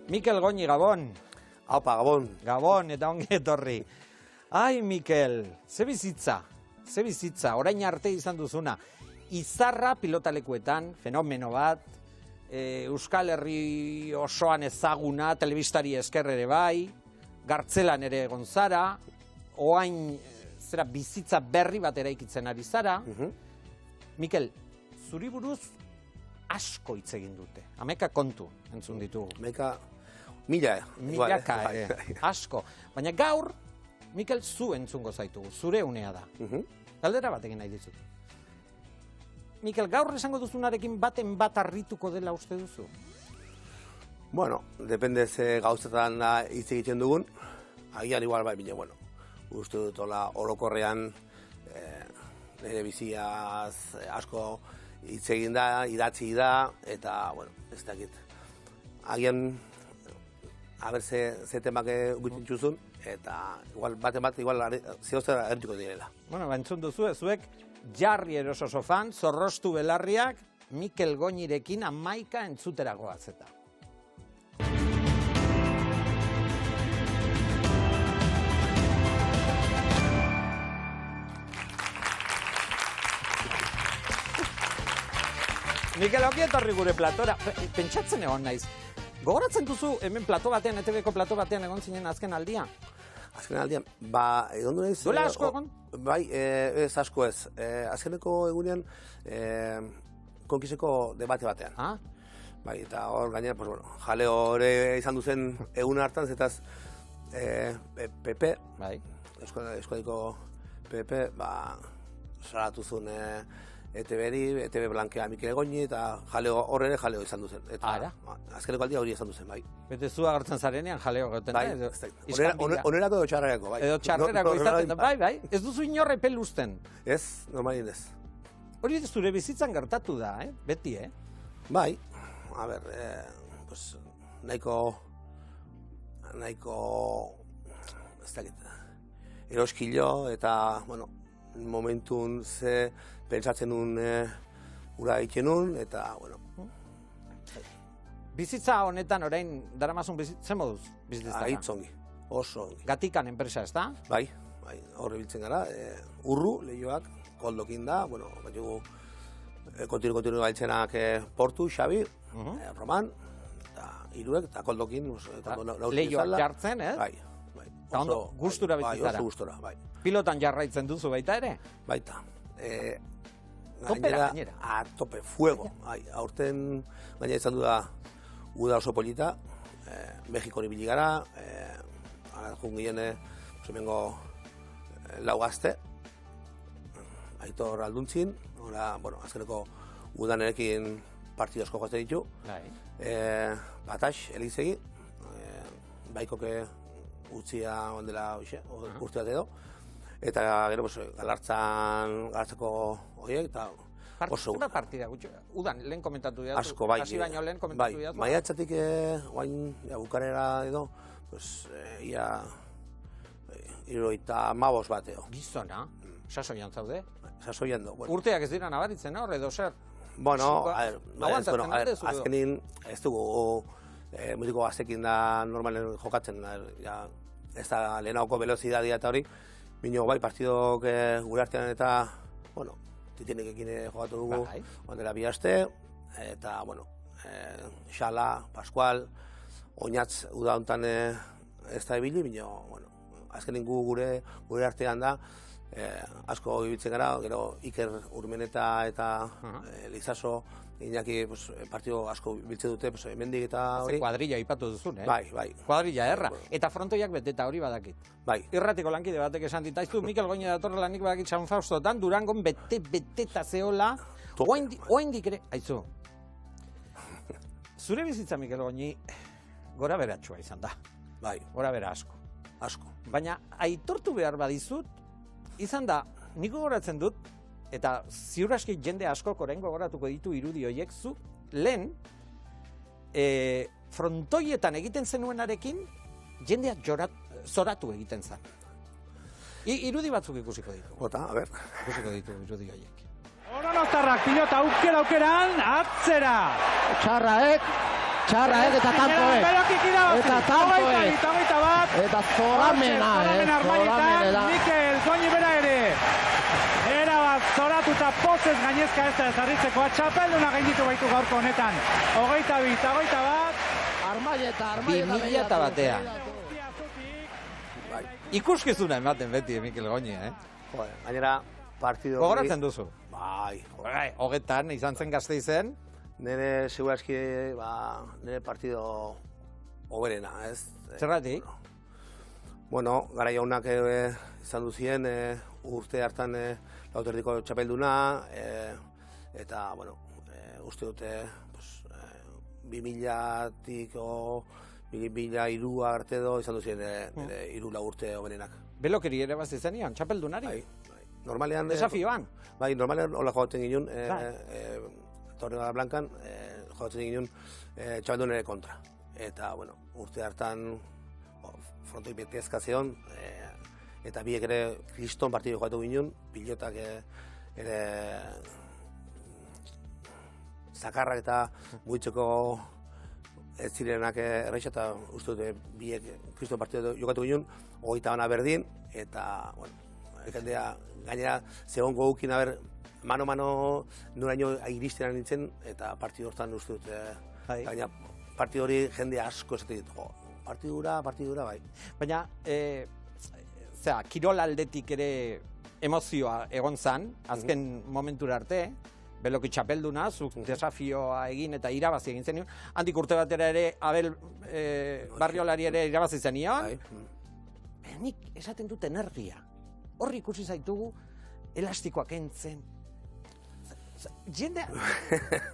Mikel Goñi, Gabon. Aupa, Gabon. Gabon, eta ongi etorri. Ai, Mikel, ze bizitza, orain arte izan duzuna. Izarra pilotalekuetan, fenomeno bat, Euskal Herri osoan ezaguna, telebistari esker ere bai, Gartzelan ere egon zara, oain zera bizitza berri bat eraikitzen ari zara. Mikel, zuri buruz asko hitz egin dute. Ameka kontu entzun ditugu. Milaka ere, asko. Baina gaur, Mikel, zu entzungo zaitugu, zure unea da. Galdera bat egin nahi dizut. Mikel, gaur esango duzunarekin baten bat harrituko dela uste duzu? Bueno, depende ze gauzetan hitz egiten dugun. Agian igual bai, bine, bueno, uste dut orokorrean nire biziaz asko hitz egin da, idatzi da, eta, bueno, ez dakit. Agian, haber ze temak gutzen txuzun, eta igual, baten bat, igual, zehozera ertuko direla. Bueno, entzun duzu, zuek jarri eroso sofan, zorrostu belarriak, Mikel Goñirekin 11 entzutera goazeta. Mikel, ongi etorri gure platora. Pentsatzen egon naiz. Gogoratzen duzu hemen plato batean, ETV-ko plato batean egon zinen azken aldian? Azken aldian, egon du naiz... Duela asko egon? Bai, ez asko ez. Azkeneko egunean, konkiseko debate batean. Bai, eta hor gainera, pues bueno, jaleo hori izan duzen egun hartan, zetaz PP, Euskadiko PP, salatu zuen ETV-ri, ETV Blankea Mikel Goñi, eta jaleo horre jaleo izan duzen. Eta azkeneko aldia hori izan duzen, bai. Bete zu agertzen zarenean jaleo goten da? Onerako edo txarrerako, bai. Edo txarrerako izaten, bai. Ez duzu inorre peluzten? Ez, normalin ez. Hori zure bizitzan gertatu da, beti, Bai, a ber, pues, nahiko, ez dakit, eroskilo, eta, bueno, momentun ze pentsatzen nun ura egiten nun, eta, bueno. Bizitza honetan orain daramazun zen moduz bizitzara? Aitzongi, oso ongi. Gatikan enpresa, ez da? Bai, horre biltzen gara, urru, lehioak, koldokin da, bueno, batigu, kontinu gaitzenak Portu, Xabi, Roman, eta Iruek, eta koldokin, lehioak jartzen, ez? Bai. Eta ondo, gustura bizitzara? Bai, oso gustura, bai. Pilotan jarraitzen duzu baita ere? Baita. Topera, gainera? Tope, fuego. Aurten gainera izan du da uda oso polita, Mexiko nibili gara, jun ginen, hemengo lau gazte, Aitor Alduntzin, bueno, azkeneko udan erekin partido asko joazte ditu, Batax, Elizegi, Baikoke utzia ondela urte bat edo, eta gero galartzako horiek, eta oso... Zer partida, udan, lehen komentatu dira? Asko, bai. Hasi baino lehen komentatu dira? Bai, maiatzatik guain bukarera edo, ia 75 bat edo. Gizona? Sasoian zaude? Sasoian do. Urteak ez dira nabaritzen hor, edo zer? Bueno, azkenin ez dugu mutiko gaztekin da normalen jokatzen, ez da lehenauko velozidadia eta hori, bino bai partidok gure artean eta, bueno, titinekekin jokatu dugu, ondela bi aste, eta, bueno, Xala, Pascual, Oñatz uda hontan ez da ebili, bino, bueno, azkenin gure artean da, asko ibiltzen gara, gero Iker Urmeneta eta Lizaso, Iñaki partido asko biltzen dute, hemendik eta hori. Kuadrilla ipatu duzun, Bai. Kuadrilla, erra. Eta frontoiak beteta hori badakit. Bai. Irratiko lankide batek esan ditaizu, Mikel Goñi datorrela nik badakit San Faustotan, Durangon beteta zehola. Oaindik ere, aizu. Zure bizitza, Mikel Goñi, gora beratxua izan da. Bai. Gora bera asko. Asko. Baina aitortu behar badizut, izan da, niko goratzen dut, eta ziur aski jende askok orain gogoratuko ditu irudi horiek zu, lehen, frontoietan egiten zenuenarekin, jendea zoratu egiten zen. Irudi batzuk ikusiko ditu. Bota, a ber. Ikusiko ditu irudi horiek. Oronostarrak pilota aukeran, atzera! Txarraek, Txarra, eta tampoek. Eta tampoek. Eta zoramena, zoramena. Mikel Goñi bera ere. Era bat zoratuta pozez gainezka ez da ezarritzekoa. Txapelduna gainditu baitu gaurko honetan. 22, 21. Armaieta. 2000 batean. Ikuskizuna ematen beti Mikel Goñi, Gainera, partido... Gogoratzen duzu? Bai. Hogetan, izan zen Gasteizen? Nire, segurazki, nire partido hoberena, ez? Zergatik? Bueno, gara jaunak izan duzien, urte hartan lauterdiko txapelduna, eta, bueno, uste dute, 2000-tik o 2003 arte edo izan duzien hiru lau urte hoberenak. Belokeri ere bazi zenian, txapeldunari? Bai. Normalean... Desafioan? Bai, normalean hola joaten ginen, Torre Blankan, joaten ginen txapeldunare kontra. Eta, bueno, urte hartan frontoi beti ezkazion, eta biek ere kriston partidu joatu ginen, pilotak ere zakarrak eta muitzeko ez zirenak erraixa, eta uste dute biek kriston partidu jokatu ginen, 21 berdin, eta, bueno, gainera zegoengo gukin, mano-mano noraino iristera nintzen, eta partidu hortan uste dute, gainera partidu hori jende asko esaten ditu, partidura, bai. Baina, kirol aldetik ere emozioa egon zan, azken momentura arte, Beloki txapelduna, zuk desafioa egin eta irabazi egin zenioen. Handik urte batera ere, Abel Barriolari ere irabazi zenion. Nik esaten dut energia. Horri ikusi zaitugu, elastikoak entzen. Jendea,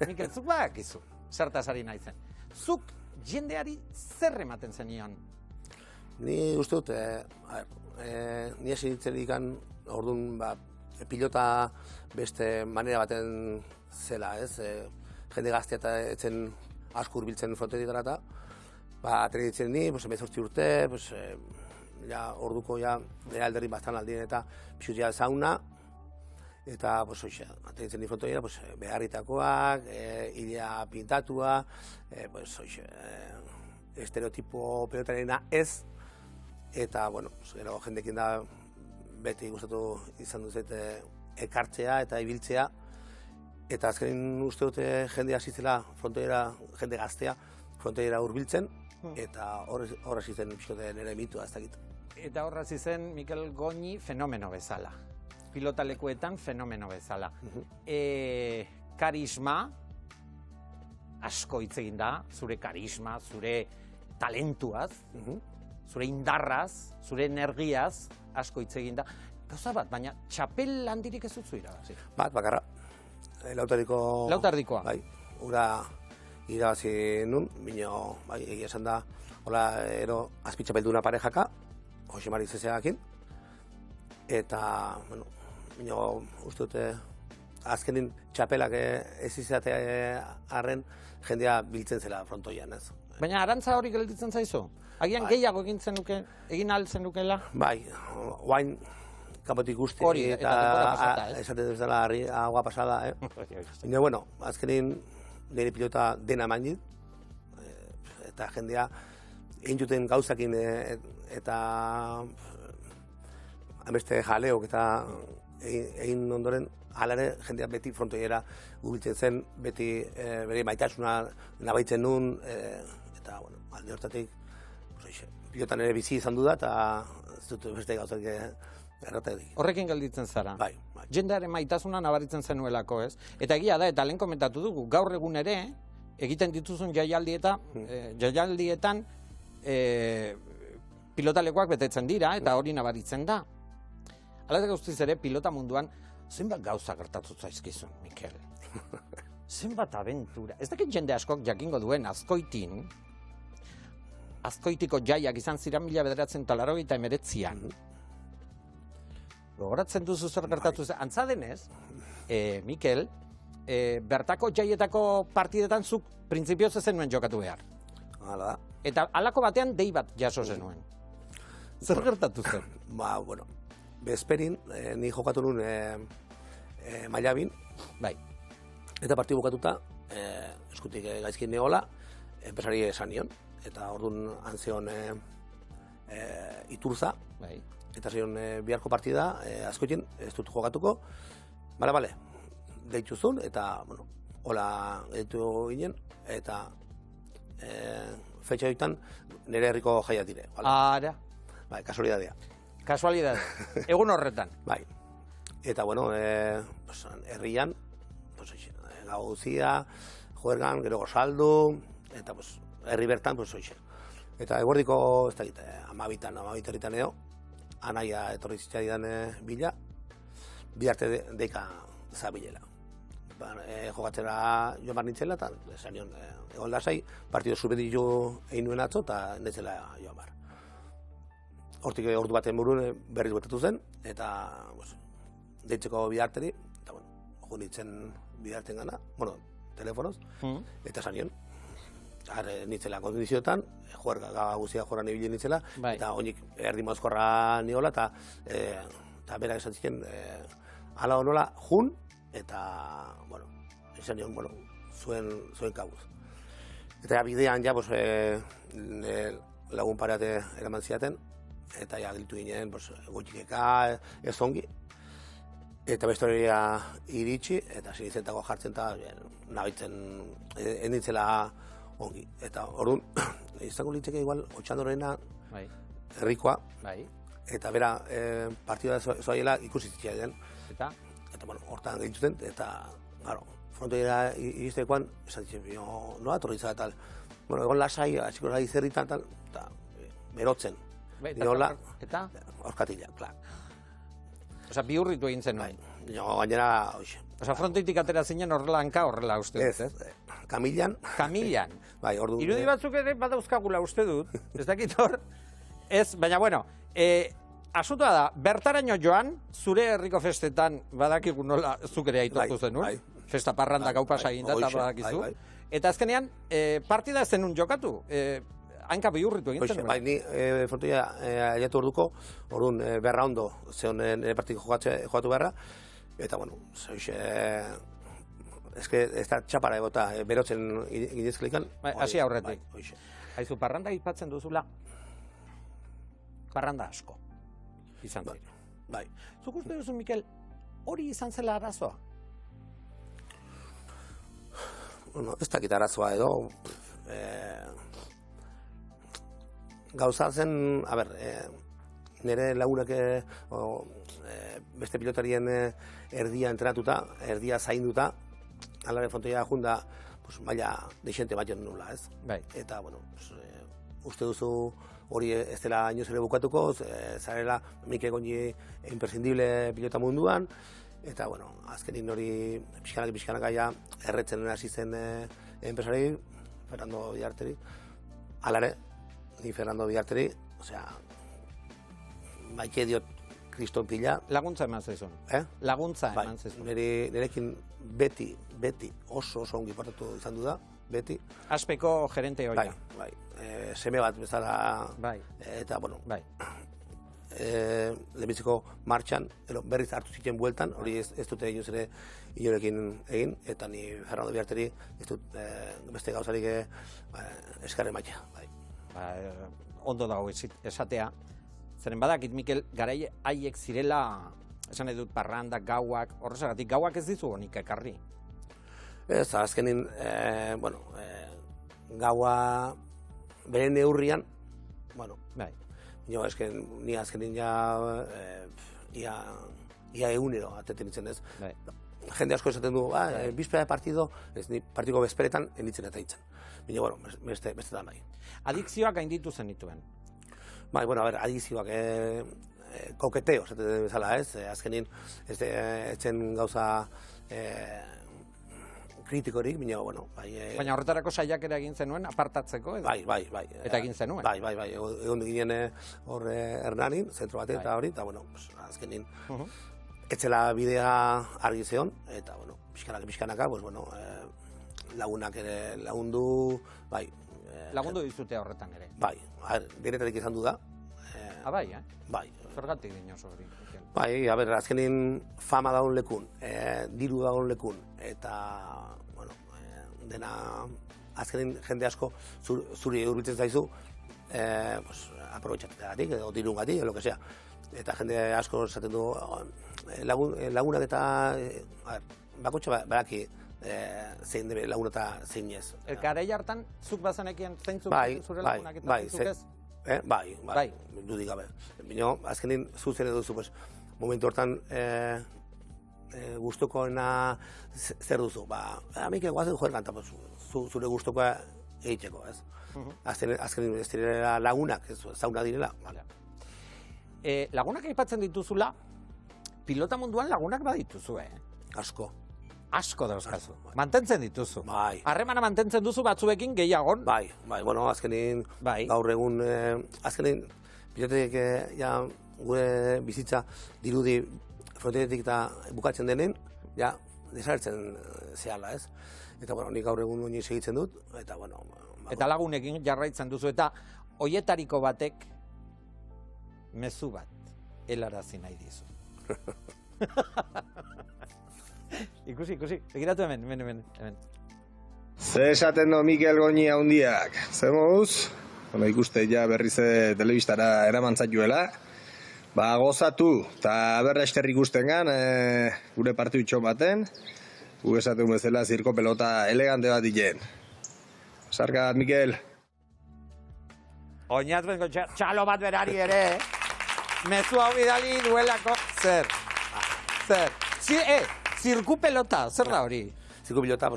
Mikel, zuk badakizu, zertaz ari naizen. Zuk jendeari zer ematen zenion? Ni uste dut, ni hasi ditzen dikan, orduan, pilota beste manera baten zela, ez? Jende gaztea eta etzen asko hurbiltzen frontoietara eta atera ditzen ni, 18 urte, orduko nire alderri bastan aldien eta pixut sauna, eta atera ditzen ni frontoietara, beharritakoak, hilea pintatua, estereotipo pelotarena ez, eta, gero jendekin da beti gustatu izan duzet ekartzea eta ibiltzea, eta azkenin uste dute jende hasitzela frontoiera, jende gaztea, frontoiera hurbiltzen, eta hor hasi zen nire mitua ez dakit. Eta hor hasi zen Mikel Goñi fenomeno bezala, pilotalekuetan fenomeno bezala. Karisma, asko hitz egin da, zure karisma, zure talentuaz, zure indarraz, zure energiaz, asko hitz egin da. Gauza bat, baina txapel handirik ez dutzu irabazi. Bakarra. Lautardikoa. Bai, ura irabazi nun, bino, egia esan da, hola, azpitxapelduna parejaka, Jose Mari Zezegakin, eta, bino, uste dute, azkenin txapelak ez izate arren, jendea biltzen zela frontoian, ez. Baina arantza hori gelditzen zaizu? Agian gehiago egin ahal zenukela? Bai, oain kapotik guzti eta esaten duz dela agua pasada, Baina, bueno, azkenin nire pilota dena eman dit, eta jendea egin juten gauzakin eta beste jaleok eta egin ondoren, halare jendea beti frontoiera gubiltzen zen, beti bere maitasuna nabaitzen nun, eta, alde hortatik, pilotan ere bizi izan du da, eta ez dut beste gauzak erratetik. Horrekin gelditzen zara? Bai. Jendearen maitasuna nabaritzen zenuelako, ez? Eta egia da, eta lehen komentatu dugu, gaur egun ere, egiten dituzun jaialdietan pilotalekoak betetzen dira, eta hori nabaritzen da. Hala eta guztiz ere, pilota munduan, zenbat gauza gertatu zaizkizun, Mikel? Zenbat abentura. Ez dakit jende askok jakingo duen Azkoitiko jaiak izan ziren 1989an. Gogoratzen duzu zer gertatu zen. Antza denez, Mikel, bertako jaietako partidetan zuk printzipioz ez zenuen jokatu behar. Hala da. Eta halako batean dei bat jaso zenuen. Zer gertatu zen? Bezperin, ni jokatu nuen Mailabin. Bai. Eta partidu bukatuta, eskutik gaizkin negola, enpresari esan nion, eta orduan antzeon Iturza, eta zion biharko partida, askoekin, ez dut jokatuko, bale, deituzun, eta, bueno, hola deitu ginen, eta fetxa horietan nire herriko jaia dire. Ara. Bai, kasualidadea. Kasualidadea. Egun horretan. Bai. Eta, bueno, herrian, gau guzia, juergan, gero gozaldu, eta, herri bertan, hoxe. Eta eguerdiko, ez da gita, amabitan herritan edo, anaia etorri zitzaidan bila, biharte deika zabilela. Jokatzera joan bar nintzela, eta esan nion, egon lasai, partido subeditu egin nuen atzo, eta netzela joan bar. Hortik ordu baten buruen berriz betatu zen, eta deitzeko bidarteri, eta jo nintzen bidarten gana, telefonoz, eta esan nion. Nitzela kondizioetan, gaga guzia jorran ibili nitzela, eta oinik erdi mozkorra niola, eta berak esan ziken, ala honola, jun, eta, esan nion, zuen kabuz. Eta bidean, lagun pareate eraman ziaten, eta giltu ginen, gutxikeka, ez ongi, eta bestoria iritsi, eta sinizentako jartzen, eta nabitzen, enditzela ongi. Eta orduan, izango litzeke igual, Otxandorrena, herrikoa, eta bera, partida zoaiela ikusi zitzailean. Eta, hortan gehituten, eta, frontoiera iriztekoan, esan ditzen, noa, torritza eta tal. Egon lasai, atxiko lasai zerritan, eta berotzen. Eta? Horkatila, klar. Osa, bihurritu egin zen nuen. Gainera, hoxe. Osa, frontoitik atera zinen horrela hanka horrela uste dut, ez? Kamillan. Kamillan. Bai, ordu. Irudi batzuk ere badauzkagula uste dut, ez dakit hor. Ez, baina bueno, asuntoa da, bertaraino joan, zure herriko festetan badakigu nola zuk ere aitortu zenuen. Festa parranda gau pasa egin da, eta badakizu. Eta azkenean, partida ez zenun jokatu. Hanka bihurritu egin zen. Bai, ni frontoia aiatu orduko, orduan berra ondo zeon nire partiko jokatu beharra, eta, eske ez da txapara egota, berotzen ginezkelikan. Hasi aurretik. Haizu, parranda aipatzen duzula, parranda asko izan dira. Bai. Zuk uste duzu, Mikel, hori izan zela arazoa? Ez dakit arazoa edo, gauza zen, nire lagunak beste pilotarien erdia entrenatuta, erdia zainduta, alare frontoia junda, maila deixente bat joan nula, ez? Eta, uste duzu hori ez dela inoz ere bukatuko, zarela Mikel Goñi imprescindible pilota munduan, eta, azkenin hori pixkanaka erretzen hasi zen enpresari, Fernando Bidarteri, alare, ni Fernando Bidarteri, maite diot kriston pila. Laguntza eman zezun. Laguntza eman zezun. Nirekin beti oso ongi portatu izan du da, beti. Aspeko gerente hori. Bai. Seme bat bezala, eta, lehenbiziko martxan, berriz hartu ziken bueltan, hori ez dute inoz ere inorekin egin, eta ni Fernando Bidarteri ez dut beste gauzarik eskarren maitea. Ondo dago esatea, zeren badakit, Mikel, garai haiek zirela, esan edut parranda, gauak, horrezagatik, gauak ez dizu honik ekarri? Ez, azkenin, gaua bere neurrian, ni azkenin ia egunero ateten itzen ez. Jende asko esaten du, bizpera de partido, partiko bezperetan enitzen eta itzen. Baina, beste da nahi. Adikzioak gainditu zenituen? Bai, adikzioak, koketeo, esaten bezala ez, azkenin, etzen gauza kritikorik, baina horretarako saiakera egin zenuen, apartatzeko, edo? Bai. Eta egin zenuen? Bai, egon ginen hor Hernanin, zentro bate, eta hori, eta, azkenin, etzela bidea argi zeon, eta, pixkanaka, lagunak ere lagundu, bai. Lagundu dizute horretan ere? Bai, diretarik izan du da. Bai, Bai. Zergatik dinoz hori? Bai, azkenin fama daun lekun, diru daun lekun, eta, dena azkenin jende asko zuri hurbiltzen zaizu, aprobetxatetik, edo dirungatik, edo lo que sea. Eta jende asko esaten du, lagunak eta, bakotxa badaki zein debe laguna eta zein ez. Garai hartan, zuk bazenekien zeintzuk zure lagunak eta zeintzuk ez? Bai, dudik gabe. Bino, azkenin zuzen duzu, momentu hortan gustukoena zer duzu. Amik egoazen joer kanta, zure gustukoa egiteko, ez? Azkenin ez direla lagunak, zauna direla. Lagunak aipatzen dituzula, pilota munduan lagunak badituzu, Asko. Asko dauzkazu. Mantentzen dituzu. Bai. Harremana mantentzen duzu batzuekin gehiagon. Bai, bueno, azkenin gaur egun, azkenin pilotetik gure bizitza dirudi frontetik eta bukatzen denen, desagertzen zehala, ez? Eta, bueno, nik gaur egun honi segitzen dut, eta, bueno... Eta lagunekin jarraitzen duzu, eta hoietariko batek mezu bat helarazi nahi dizu. Ikusi, begiratu hemen. Ze esaten do Mikel Goñi handiak, ze moduz? Bueno, ikuste ja berriz telebistara eraman zaituela. Gozatu, eta berra esker ikustengan, gure partidutxo baten, gu esaten bezala zirko pelota elegante bat diken. Sarkat, Mikel. Oinaz benko txalo bat berari ere, mezu hau bidali duelako, zer? Zirku pelota, zer da hori? Zirku pilota,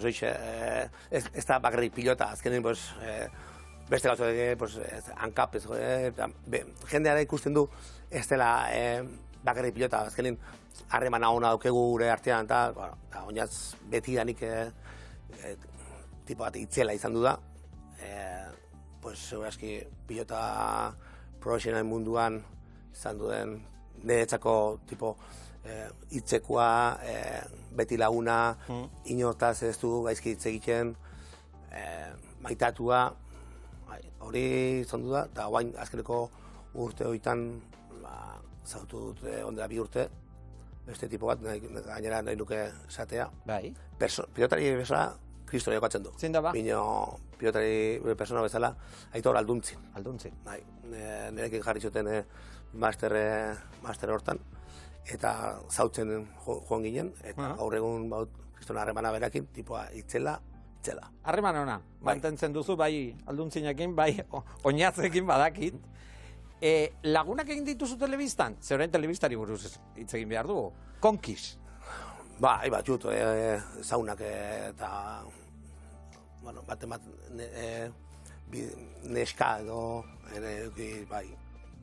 ez da bakarrik pilota, azkenin, beste gauzo hankap, jendeara ikusten du, ez dela bakarrik pilota, azkenin, harremana hona daukegu gure artean, eta oinaz betidanik tipo bat itzela izan du da, segurazki pilota profesionalen munduan izan duen niretzako tipo hitzekoa, beti laguna, inortaz ez du gaizki hitz egiten, maitatua, hori izan du da, eta guain azkeneko urte horietan zautu dut ondela 2 urte, beste tipo bat, gainera nahi nuke esatea. Pilotari bezala, kristore jokatzen du. Zein da ba? Bino pilotari persona bezala, Aitor Alduntzin. Alduntzin. Nirekin jarri zuten master hortan, eta zautzen joan ginen, eta gaur egun kristona harremana berakin, tipoa itzela. Harreman ona, mantentzen duzu, bai Alduntzinakin, bai oinatzekin badakit. Lagunak egin dituzu telebistan? Zer orain telebistari buruz hitz egin behar dugu? Konkis. Bai, batxut, zaunak eta, bueno, bat neska edo, bai.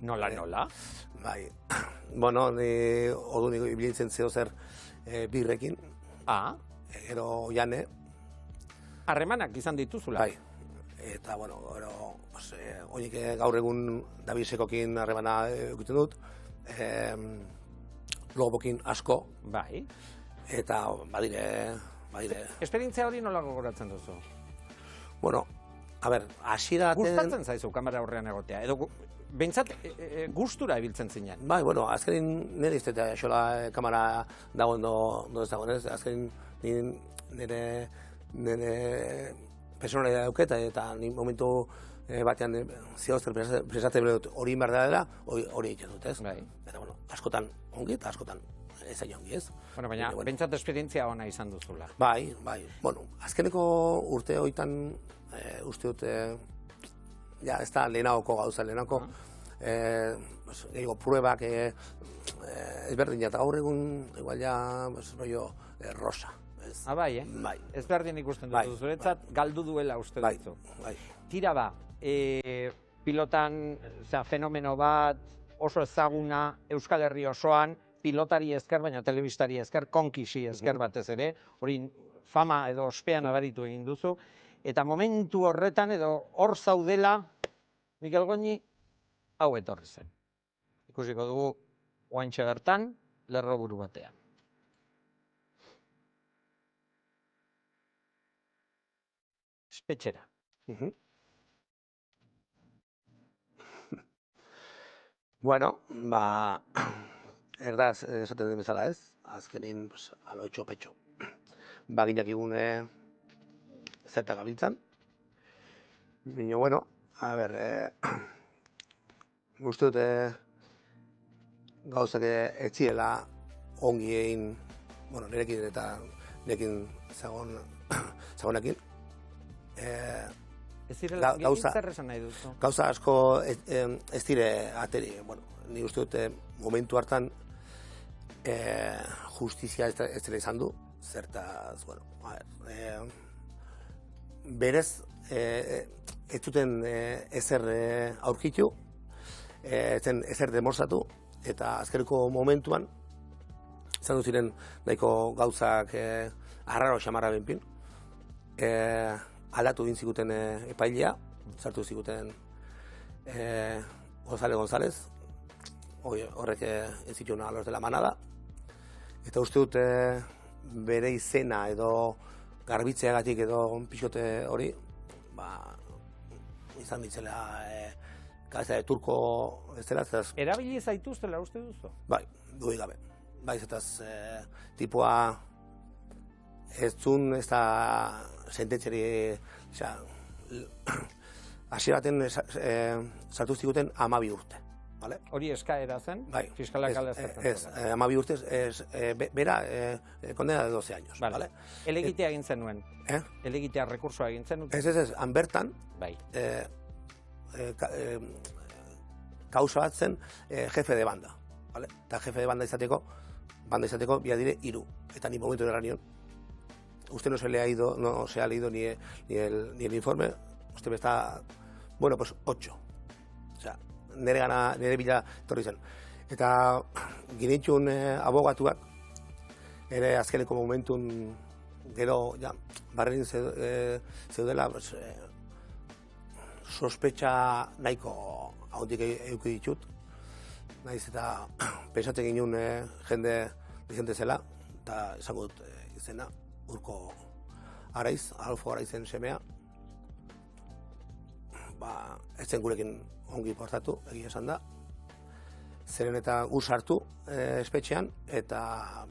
Nola? Bai, bueno, ordu niko ibilintzen zeo zer birrekin. Gero jane. Harremanak izan dituzula? Bai, eta, bueno, oinik gaur egun Dabisekokin harremana egiten dut, Lobokin asko. Bai. Eta badire. Esperientzia hori nola gogoratzen duzu? Bueno, hasiera gustatzen zaizu kamera aurrean egotea, edo behintzat gustura ibiltzen zinen? Bai, bueno, azkenin nire iztetea xola kamera dagoen do ez dagoen ez, azkenin nire personalidad dauketa eta ni momentu batean zehozter presatzen dut hori inbar dela, hori egiten dut ez. Eta, bueno, askotan ongi eta askotan ez aia ongi ez. Bueno, baina, behintzat esperientzia ona izan duzula. Bai. Bueno, azkeneko urte hoitan uste dut, ez da lehenagoko gauza, lehenagoko pruebak ezberdin eta gaur egun igual ja rollo rosa. Bai, Bai. Ezberdin ikusten duzu, zuretzat galdu duela uste duzu. Bai. Tira ba, pilotan fenomeno bat oso ezaguna Euskal Herri osoan, pilotari esker, baina telebistari esker, konkisi esker batez ere, hori fama edo ospean abaritu egin duzu, eta momentu horretan edo hor zaudela, Mikel Goñi, hau etorri zen. Ikusiko dugu, oaintxe bertan, lerroburu batean. Espetxera. Bueno, erdaz, esaten den bezala ez, azkenin aloitxo petxo. Baginak igune zertak gabiltzan, Bino, bueno, a ber, uste dut gauzak ez zirela ongi egin, bueno, nirekin eta nirekin zagonekin. Ez direla, zer esan nahi duzu? Gauza asko ez dire ateri, bueno, ni uste dut momentu hartan justizia ez dela izan du, zertaz, bueno, berez ez duten ezer aurkitu, ezen ezer demostratu, eta azkeneko momentuan izan du ziren nahiko gauzak arraro xamarra benpin. Aldatu egin ziguten epailea, sartu ziguten González, horrek ez zituen a los de la manada, eta uste dut bere izena edo garbitzeagatik edo pixote hori, izan ditzela kabeza de turko ez dela. Erabili zaituztela uste duzu? Bai, dudik gabe. Bai, zetaz tipua ez zun ez da sententziari, hasi baten sartu ziguten 12 urte. Hori eskaera zen? Bai. Fiskalak alde zertzen? Ez, 12 urte, bera kondena de 12 años. Elegitea egin zenuen? Elegitea rekursoa egin zenuen? Ez, han bertan, kausa bat zen jefe de banda. Eta jefe de banda izateko bia dire 3. Eta ni momentu dara nion. Usted no se ha leído ni el informe, usted me está, bueno, pues 8. O sea, nire bila etorri zen. Eta ginitxun abogatuak, ere azkeneko momentun gero, barrenin zeudela, sospetxa nahiko haundik euki ditut. Naiz eta pensatzen ginen jende zela, eta esango dut izena, Urko Araiz, Adolfo Araizen semea. Ez zen gurekin ongi portatu, egia esan da. Zeren eta gu sartu espetxean, eta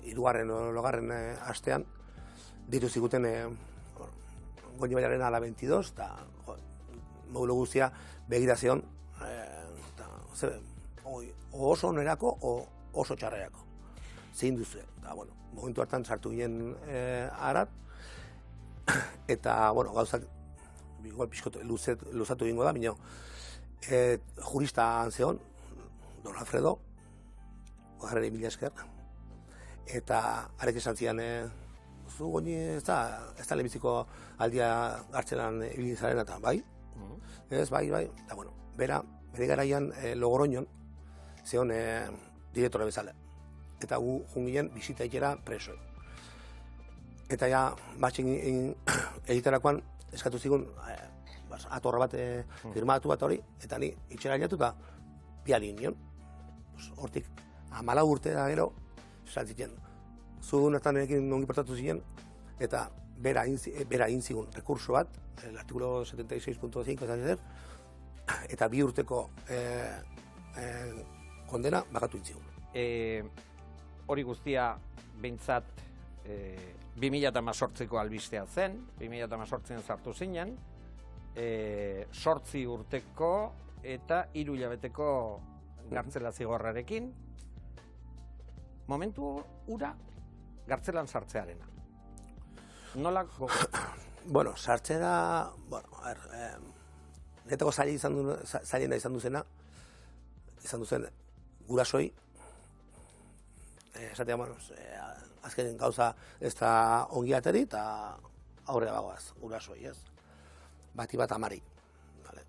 3. astean ditu ziguten Goñi Baiaren ala 22, eta modulo guztia begira zeon, oso onerako o oso txarrerako. Zein duzu, eta bueno, momentu hartan sartu ginen arat, eta bueno, gauzak igual pixkot luzatu egingo da, bino jurista zeon, Don Alfredo, oharreri mila esker, eta arek esan zian, zu Goñi ez da lehenbiziko aldia gartzelan ibilizaren eta bai, ez, bai, eta bueno, bere garaian Logroñon zeon direktore bezala. Eta gu jungien bizita ikera presoi. Eta ja, batxin egiterakoan eskatu zigun atorra bat firmatu bat hori, eta ni itxera hilatu eta piali nion. Hortik, 14 urte da gero, saltzitzen. Zu nertan erekin ongi portatu ziren, eta bera egin zigun rekurso bat, el artikulo 76.5, eta 2 urteko kondena bakatu intzigun. Hori guztia behintzat 2018ko albistea zen, 2018an sartu zinen, 8 urteko eta 3 hilabeteko gartzela zigorrarekin, momentu ura gartzelan sartzearena. Nola Bueno, sartzera, netako zailena izan duzena, gurasoi, esatea, azken gauza ez da ongi ateri eta aurrera bagoaz, gurasoi, ez? Bati bat amari.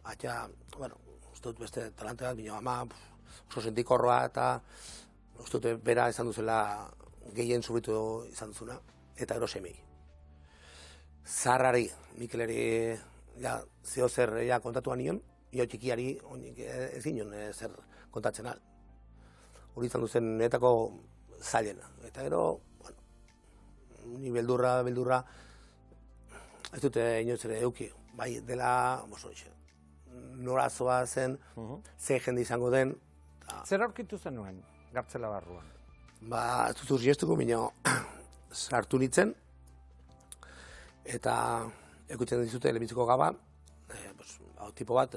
Atxa, uste dut beste talante bat, bino ama, oso sentikorroa eta uste dut bera izan duzela gehien zuritu izan duzuna, eta ero semei. Zarrari, Mikeleri, zeo zer kontatuan nion, jo txikiari ez ginen zer kontatzen al. Hori izan duzen netako zailena. Eta gero, ni beldurra, ez dute inoiz ere euki. Bai, dela, norazoa zen, ze jende izango den. Zer aurkitu zenuen, gartzela barruan? Ez dut urgiestuko, minio, sartu nintzen, eta ekutzen dizute lehenbiziko gaba, tipo bat,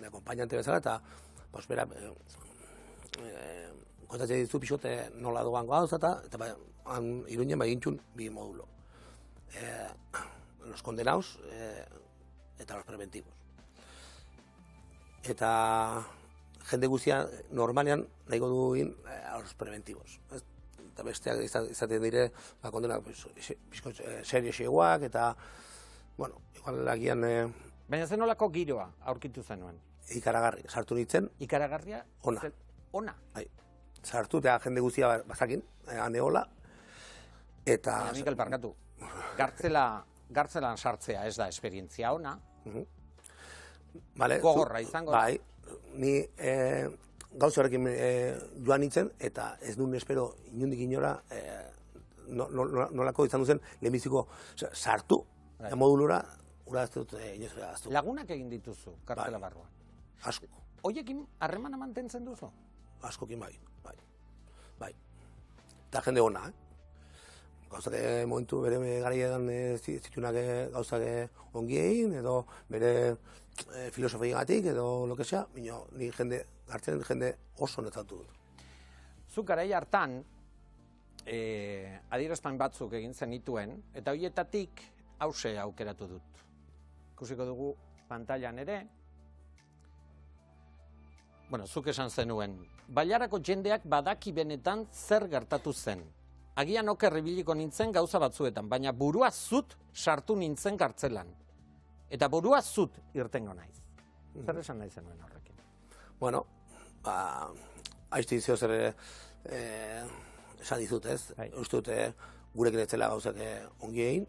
akompainante bezala, eta, bera, kontatzen ditu pixot nola doan gauza, eta Iruñen egintxun bi modulo. Los condenados eta los preventivos. Eta jende guztia normalean nahiko duin los preventivos. Eta besteak izaten dire, kondenak serio xeguak, eta, bueno, igual agian... Baina zen nolako giroa aurkitu zenuen? Ikaragarri, sartu nintzen. Ikaragarria? Ona. Ona? Sartu eta jende guztia bazakin, aneola. Eta... Mikel, parkatu. Gartzelan sartzea ez da esperientzia ona. Gogorra izango da. Bai, ni gauza horrekin joan nintzen, eta ez duen espero inundik inora nolako izan duzen lehenbiziko sartu, modulura, ura ez dut inozera aztu. Lagunak egin dituzu, kartzela barruan? Asko. Hoiekin harremana mantentzen duzu? Askokin bai. Eta jende ona, gauzak momentu bere garaietan zitunak gauzak ongi egin, edo bere filosofiagatik, edo lo que sea, ni gartzen jende oso netzatu dut. Zuk garai hartan, adierazpen batzuk egin zenituen, eta horietatik hause aukeratu dut. Ikusiko dugu pantailan ere, bueno, zuk esan zenuen, bailarako jendeak badaki benetan zer gertatu zen. Agian oker ibiliko nintzen gauza batzuetan, baina burua zut sartu nintzen kartzelan. Eta burua zut irtengo naiz. Zer esan nahi zenuen horrekin? Bueno, aizti zio zer esan dizut, ez? Uste dute gurekin ez zela gauzak ongi egin,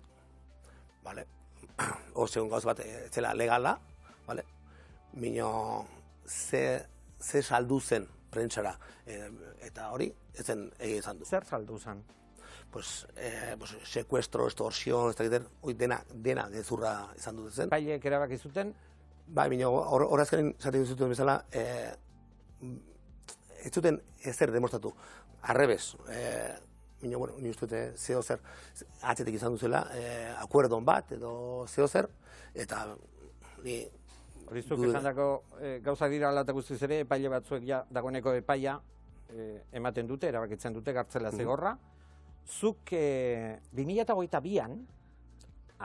bale? Segun gauz bat ez zela legala, bale? Mino ze saldu zen prentsara, eta hori ez zen egin izan du. Zer saldu zen? Secuestro, extorsión, dena gezurra izan dut zen. Paiek erabaki zuten? Bai, horazkaren zaten zuten bezala, ez zuten ezer demostratu. Arrebez, ni uste dute zeo zer atzetik izan duzela, akuerdon bat edo zeo zer, eta ni... Horizuk esan dako gauzak dira alatak guztiz ere, epaile batzuek ja dagoeneko epaia ematen dute, erabakitzen dute gartzela zigorra. Zuk 2022an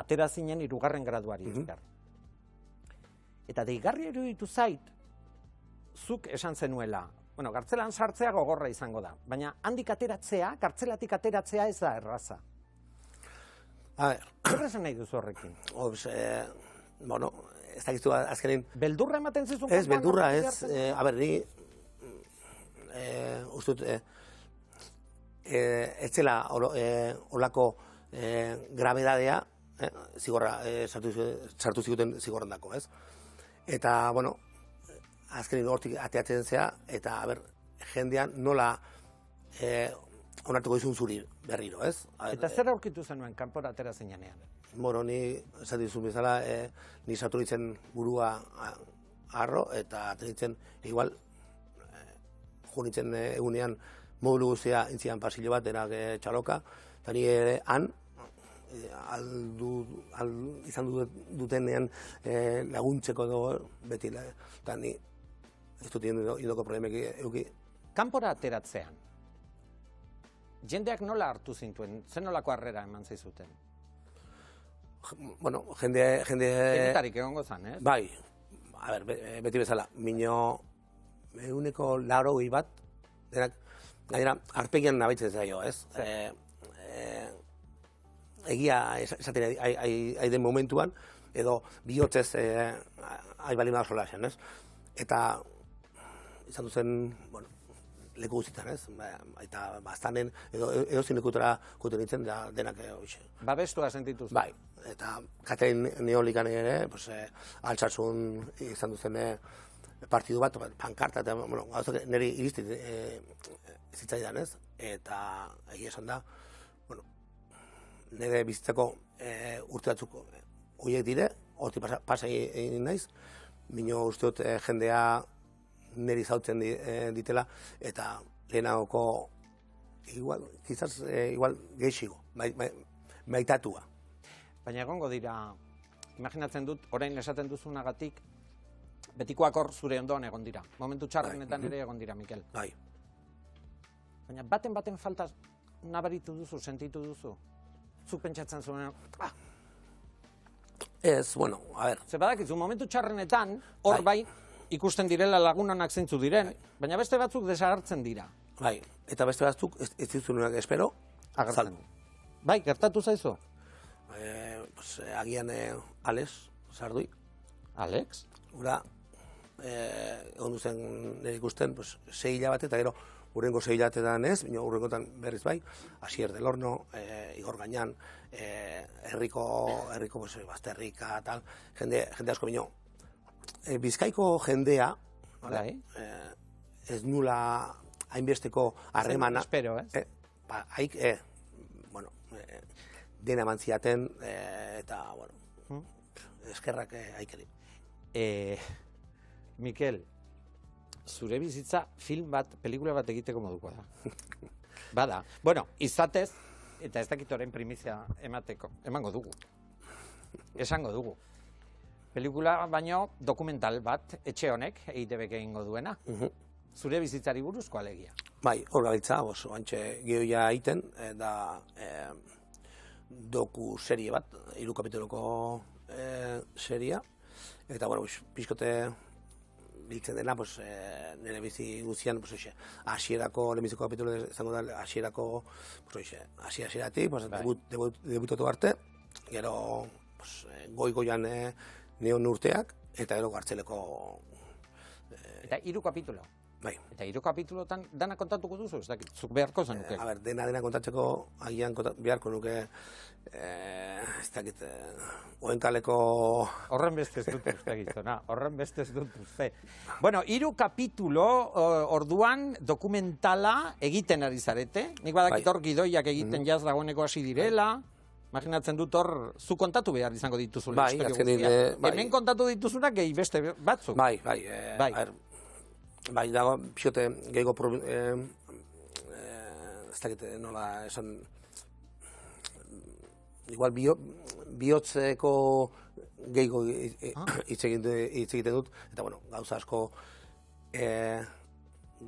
atera zinen 3. graduari ezker. Eta deigarria iruditu zait, zuk esan zenuela, bueno, gartzelan sartzea gogorra izango da, baina handik ateratzea, gartzelatik ateratzea ez da erraza. Zer esan nahi duzu horrekin? Bueno, ez dakizu azkenin... Beldurra ematen zizun? Ez, beldurra ez. Ni uste dut, ez zela olako grabedadea zigorra sartu ziguten zigorrandako, ez? Eta, bueno, azkenin hortik ateatzen zea, eta, jendean nola onartuko izun zuri berriro, ez? Eta zer aurkitu zenuen kanpora atera zeinanean? Bueno, ni esaten dizun bezala, ni sartu nintzen burua arro, eta atenitzen, igual, jo nintzen egunean modulu guztia intzian pasilo bat, denak txaloka, eta ni ere han, izan dutenean laguntzeko edo beti, eta ni ez dut indoko problemek euki. Kanpora ateratzean, jendeak nola hartu zintuen, zen nolako harrera eman zaizuten? Bueno, jende... Genetarik egongo zan, ez? Bai, beti bezala, minio 180 bat, denak, gainera, arpegian nabaitzen zaio, ez? Egia esaten aiden momentuan, edo bihotzez aibalima solasen, ez? Eta izan duzen, bueno, leku guztietan, ez? Eta bastanen, edo zinekutara kuten nintzen, denak hoxe. Babestua sentituz? Bai, eta katein neolikan ere, altsasun izan duzen partidu bat, pankarta, eta, bueno, gauzak niri iriztit zitzaidan, ez? Eta egia esan da, bueno, nire bizitzako urte batzuk horiek dire, horti pasa egin naiz, mino uste dut jendea niri zautzen ditela, eta lehenagoko, igual geixigo, maitatua. Baina egongo dira, imaginatzen dut, orain esaten duzunagatik, Betikoak hor zure ondoan egon dira. Momentu txarrenetan ere egon dira, Mikel. Bai. Baina baten falta nabaritu duzu, sentitu duzu. Zuk pentsatzen zuen, Ez, bueno, a ber. Ze badakizu, momentu txarrenetan, hor bai, ikusten direla lagunanak zeintzu diren, baina beste batzuk desagertzen dira. Bai, eta beste batzuk ez dituzunak espero, agertzen. Bai, gertatu zaizu? Agian Alex, Sardui. Alex? Ura, egon duzen nire ikusten, 6 hilabete, eta gero, urrengo 6 hilabetetan ez, baina urrengotan berriz bai, Asier del Horno, Igor Gainan, herriko, Basterrika, tal, jende asko bino. Bizkaiko jendea, ez nula hainbesteko harremana. Espero, ez? Bueno, dena eman ziaten, eta, bueno, eskerrak haikeri. Mikel, zure bizitza film bat, pelikula bat egiteko modukoa da. Bada. Bueno, izatez, eta ez dakit orain primizia emango dugu. Esango dugu. Pelikula baino dokumental bat, etxe honek, EITBk egingo duena. Zure bizitzari buruzko alegia. Bai, hor gabiltza, oantxe gehoia egiten, da doku serie bat, 3 kapitoloko seria. Eta, bueno, pixkote biltzen dena, nire bizi guztian, hasierako, lehenbiziko kapitolo izango da, hasierako, hasieratik, debutatu arte, gero goi-goian neon urteak, eta gero gartzeleko... Eta 3 kapitulo? Bai. Eta 3 kapitulotan dana kontatuko duzu, ez dakit, zuk beharko zenuke? A ber, dena kontatzeko, agian beharko nuke, ez dakit, oenkaleko... Horren beste ez dut uste gizona, horren beste ez dut uste. Bueno, 3 kapitulo orduan dokumentala egiten ari zarete, nik badakit hor gidoiak egiten jaz dagoeneko hasi direla, imaginatzen dut hor, zu kontatu behar izango dituzula. Hemen kontatu dituzunak gehi beste batzuk. Bai, dago, pixote, gehiago, ez dakit, nola esan, igual bihotzeko gehiago hitz egiten dut, eta, bueno, gauza asko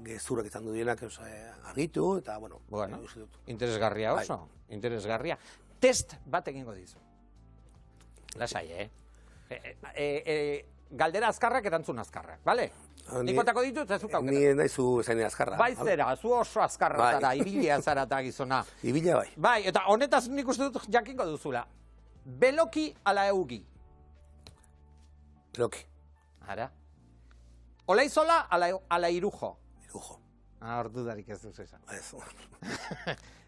gezurak izan du dienak argitu, eta, bueno, interesgarria oso, interesgarria. Test bat egingo dizu. Lasai, galdera azkarrak, erantzun azkarrak, bale? Nik botako ditu, eta zuk aukera. Ni nahi zu zaini azkarra. Bai zera, zu oso azkarra zara, ibilia zara eta gizona. Ibilia bai. Bai, eta honetaz nik uste dut jakingo duzula. Beloki ala eugi? Beloki. Ara. Olaizola ala Irujo? Irujo. Hor dudarik ez duz esan. Ez.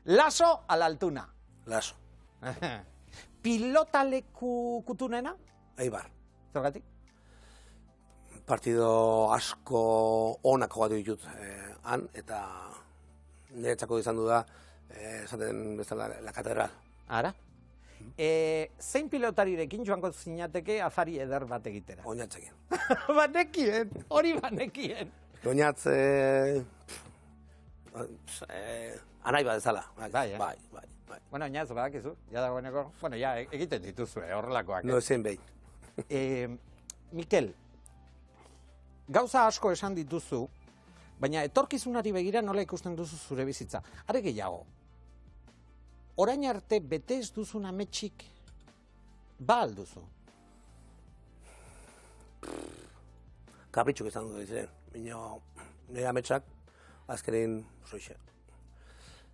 Laso ala Altuna? Laso. Pilotaleku kutunena? Eibar. Zergatik? Partido asko onak jogatu ditut han, eta niretzako izan du da, esaten bezala, la katedral. Ara? Zein pilotarirekin joango zinateke afari eder bat egitera? Oinatzekin. Banekien, hori banekien. Oinatz, anai bat ezala. Bai. Bueno, oinatz, badakizu, ja dagoeneko, bueno, ja egiten dituzue, horrelakoak. No ezen behin. Mikel, gauza asko esan dituzu, baina etorkizunari begira nola ikusten duzu zure bizitza. Are gehiago, orain arte bete ez duzun ametxik ba alduzu? Kapritxuk izan dut diren. Nire ametxak, azkenin,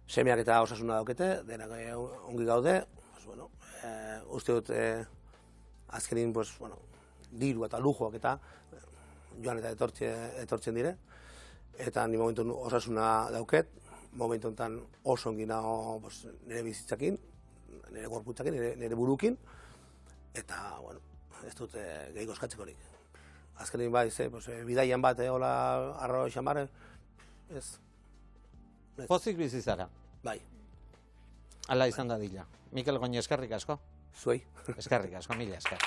semeak eta osasuna daukete, denak ongi gaude, uste dut, azkenin, diru eta lujoak eta joan eta etortzen dire, eta ni momentu osasuna dauket, momentu enten oso ongi nago nire bizitzakin, nire gorputzakin, nire burukin, eta, bueno, ez dut gehiago eskatzekorik. Azkenin bai, bidaian bat, hola, arro xamare, ez. Pozik bizizara? Bai. Ala izan da dila. Mikel Goñi, eskerrik asko? Zuei. Eskerrik asko, mila esker.